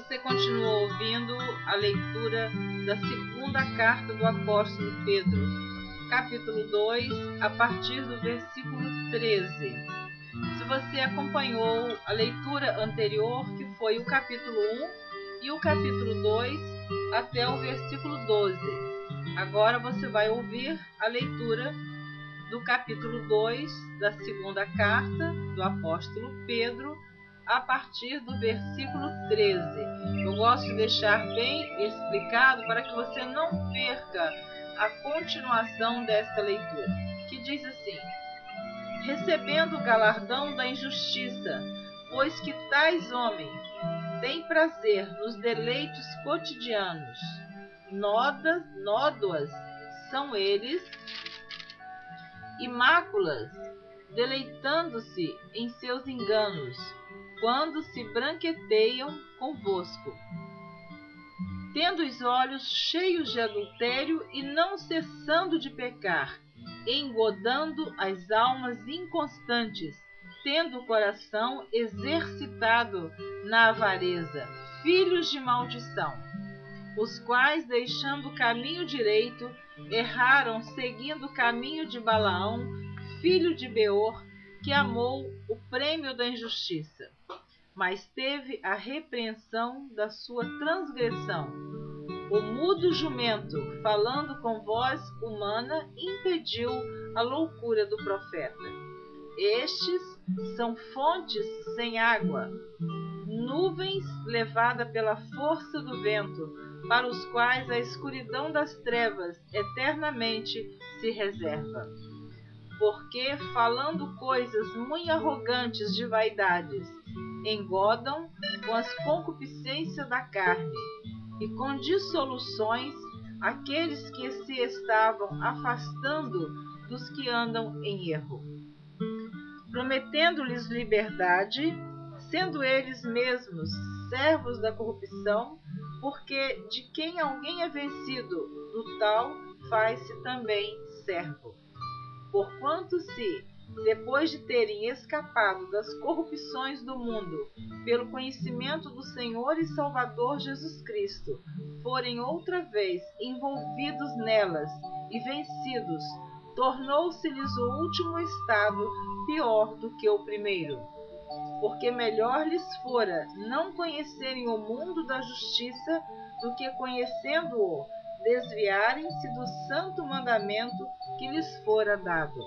Você continua ouvindo a leitura da segunda carta do apóstolo Pedro, capítulo 2, a partir do versículo 13. Se você acompanhou a leitura anterior, que foi o capítulo 1 e o capítulo 2 até o versículo 12, agora você vai ouvir a leitura do capítulo 2 da segunda carta do apóstolo Pedro, a partir do versículo 13. Eu gosto de deixar bem explicado para que você não perca a continuação desta leitura, que diz assim: recebendo o galardão da injustiça, pois que tais homens têm prazer nos deleites cotidianos, nódoas são eles, e máculas, deleitando-se em seus enganos, quando se branqueteiam convosco, tendo os olhos cheios de adultério e não cessando de pecar, engodando as almas inconstantes, tendo o coração exercitado na avareza, filhos de maldição, os quais, deixando o caminho direito, erraram seguindo o caminho de Balaão, filho de Beor, que amou o prêmio da injustiça, mas teve a repreensão da sua transgressão. O mudo jumento, falando com voz humana, impediu a loucura do profeta. Estes são fontes sem água, nuvens levada pela força do vento, para os quais a escuridão das trevas eternamente se reserva. Porque, falando coisas muito arrogantes de vaidades, engodam com as concupiscências da carne, e com dissoluções aqueles que se estavam afastando dos que andam em erro, prometendo-lhes liberdade, sendo eles mesmos servos da corrupção, porque de quem alguém é vencido, do tal faz-se também servo. Porquanto se, depois de terem escapado das corrupções do mundo, pelo conhecimento do Senhor e Salvador Jesus Cristo, forem outra vez envolvidos nelas e vencidos, tornou-se-lhes o último estado pior do que o primeiro. Porque melhor lhes fora não conhecerem o mundo da justiça do que, conhecendo-o, desviarem-se do santo mandamento que lhes fora dado.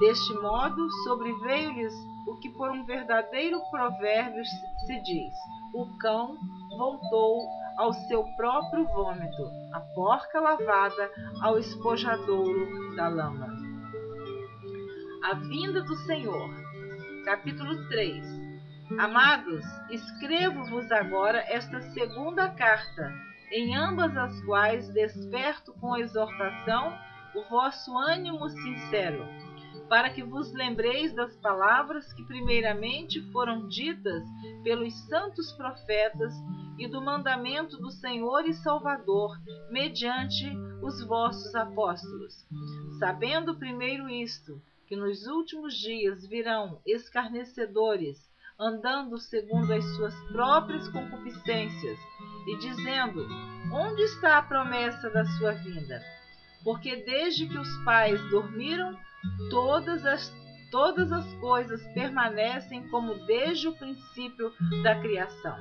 Deste modo, sobreveio-lhes o que por um verdadeiro provérbio se diz: o cão voltou ao seu próprio vômito, a porca lavada ao espojadouro da lama. A vinda do Senhor. Capítulo 3. Amados, escrevo-vos agora esta segunda carta, em ambas as quais desperto com exortação o vosso ânimo sincero, para que vos lembreis das palavras que primeiramente foram ditas pelos santos profetas e do mandamento do Senhor e Salvador, mediante os vossos apóstolos. Sabendo primeiro isto, que nos últimos dias virão escarnecedores, andando segundo as suas próprias concupiscências, e dizendo: onde está a promessa da sua vinda? Porque desde que os pais dormiram, todas as coisas permanecem como desde o princípio da criação.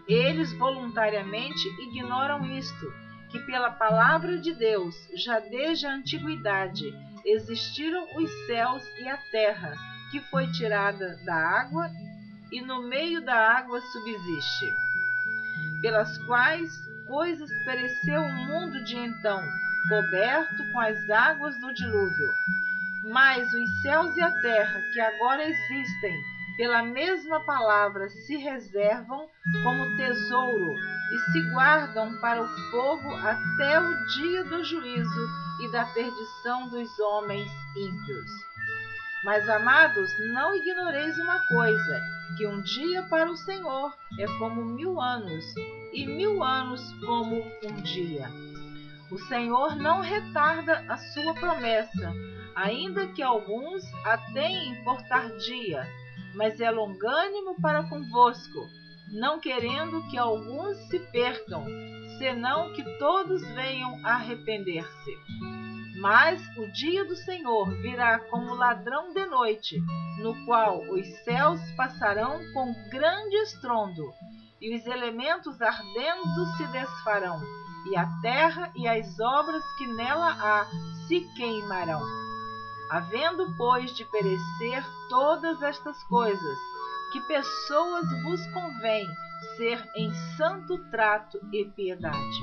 Eles voluntariamente ignoram isto, que pela palavra de Deus, já desde a antiguidade, existiram os céus e a terra, que foi tirada da água e no meio da água subsiste, pelas quais coisas pereceu o mundo de então, coberto com as águas do dilúvio. Mas os céus e a terra, que agora existem, pela mesma palavra se reservam como tesouro e se guardam para o fogo até o dia do juízo e da perdição dos homens ímpios. Mas, amados, não ignoreis uma coisa, que um dia para o Senhor é como 1000 anos, e 1000 anos como um dia. O Senhor não retarda a sua promessa, ainda que alguns a tenham por tardia, mas é longânimo para convosco, não querendo que alguns se percam, senão que todos venham a arrepender-se. Mas o dia do Senhor virá como ladrão de noite, no qual os céus passarão com grande estrondo, e os elementos ardendo se desfarão, e a terra e as obras que nela há se queimarão. Havendo, pois, de perecer todas estas coisas, que pessoas vos convém ser em santo trato e piedade,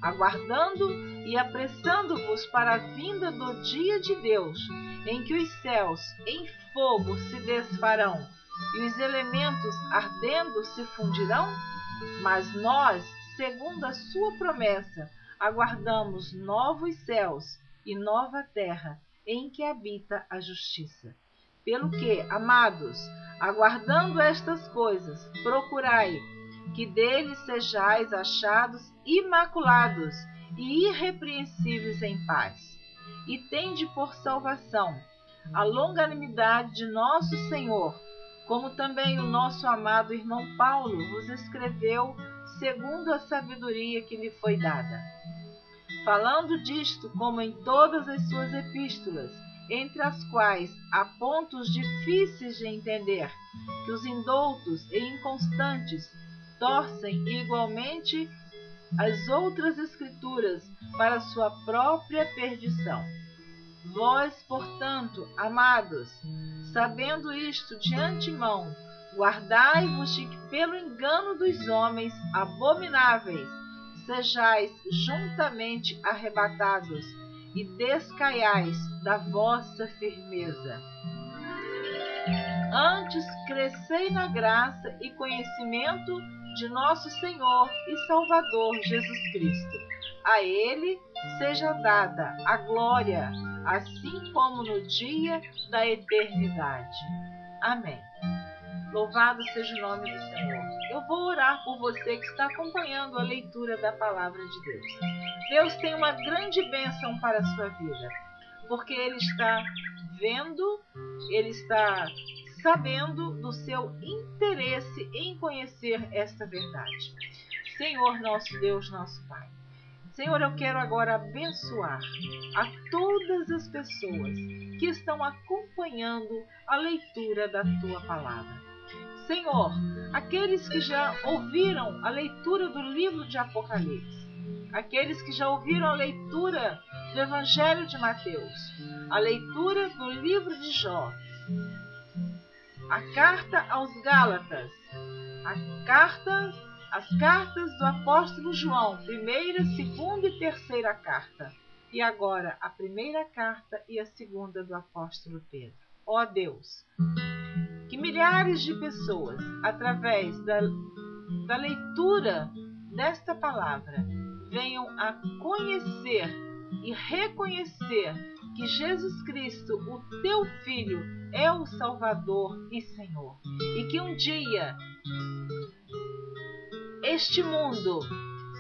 aguardando e apressando-vos para a vinda do dia de Deus, em que os céus em fogo se desfarão e os elementos ardendo se fundirão? Mas nós, segundo a sua promessa, aguardamos novos céus e nova terra, em que habita a justiça. Pelo que, amados, aguardando estas coisas, procurai que deles sejais achados imaculados e irrepreensíveis em paz. E tende por salvação a longanimidade de nosso Senhor, como também o nosso amado irmão Paulo vos escreveu segundo a sabedoria que lhe foi dada. Falando disto, como em todas as suas epístolas, entre as quais há pontos difíceis de entender, que os indoutos e inconstantes torcem igualmente as outras escrituras para sua própria perdição. Vós, portanto, amados, sabendo isto de antemão, guardai-vos de que pelo engano dos homens abomináveis sejais juntamente arrebatados e descaiais da vossa firmeza. Antes crescei na graça e conhecimento de nosso Senhor e Salvador Jesus Cristo. A Ele seja dada a glória, assim como no dia da eternidade. Amém. Louvado seja o nome do Senhor. Eu vou orar por você que está acompanhando a leitura da Palavra de Deus. Deus tem uma grande bênção para a sua vida, porque Ele está vendo, Ele está sabendo do seu interesse em conhecer esta verdade. Senhor, nosso Deus, nosso Pai. Senhor, eu quero agora abençoar a todas as pessoas que estão acompanhando a leitura da Tua Palavra. Senhor, aqueles que já ouviram a leitura do livro de Apocalipse, aqueles que já ouviram a leitura do Evangelho de Mateus, a leitura do livro de Jó, a carta aos Gálatas, as cartas do apóstolo João, primeira, segunda e terceira carta, e agora a primeira carta e a segunda do apóstolo Pedro. Ó Deus, que milhares de pessoas, através da leitura desta palavra, venham a conhecer e reconhecer que Jesus Cristo, o Teu Filho, é o Salvador e Senhor. E que um dia este mundo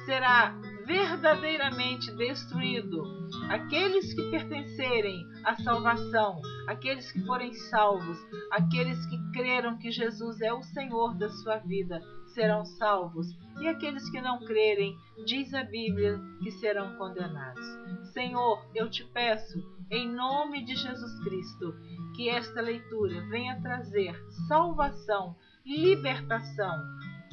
será verdadeiramente destruído. Aqueles que pertencerem à salvação, aqueles que forem salvos, aqueles que creram que Jesus é o Senhor da sua vida, serão salvos. E aqueles que não crerem, diz a Bíblia, que serão condenados. Senhor, eu te peço, em nome de Jesus Cristo, que esta leitura venha trazer salvação, libertação,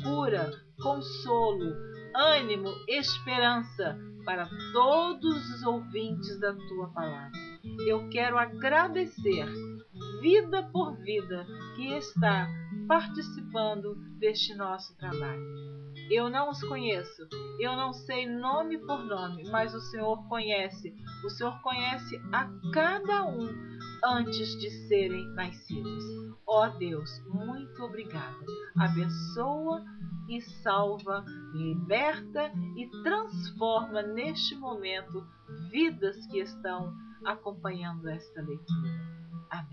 cura, consolo, ânimo, esperança para todos os ouvintes da Tua Palavra. Eu quero agradecer, vida por vida, que está participando deste nosso trabalho. Eu não os conheço, eu não sei nome por nome, mas o Senhor conhece. O Senhor conhece a cada um antes de serem nascidos. Ó Deus, muito obrigada. Abençoa e salva, liberta e transforma neste momento vidas que estão acompanhando esta leitura. Amém.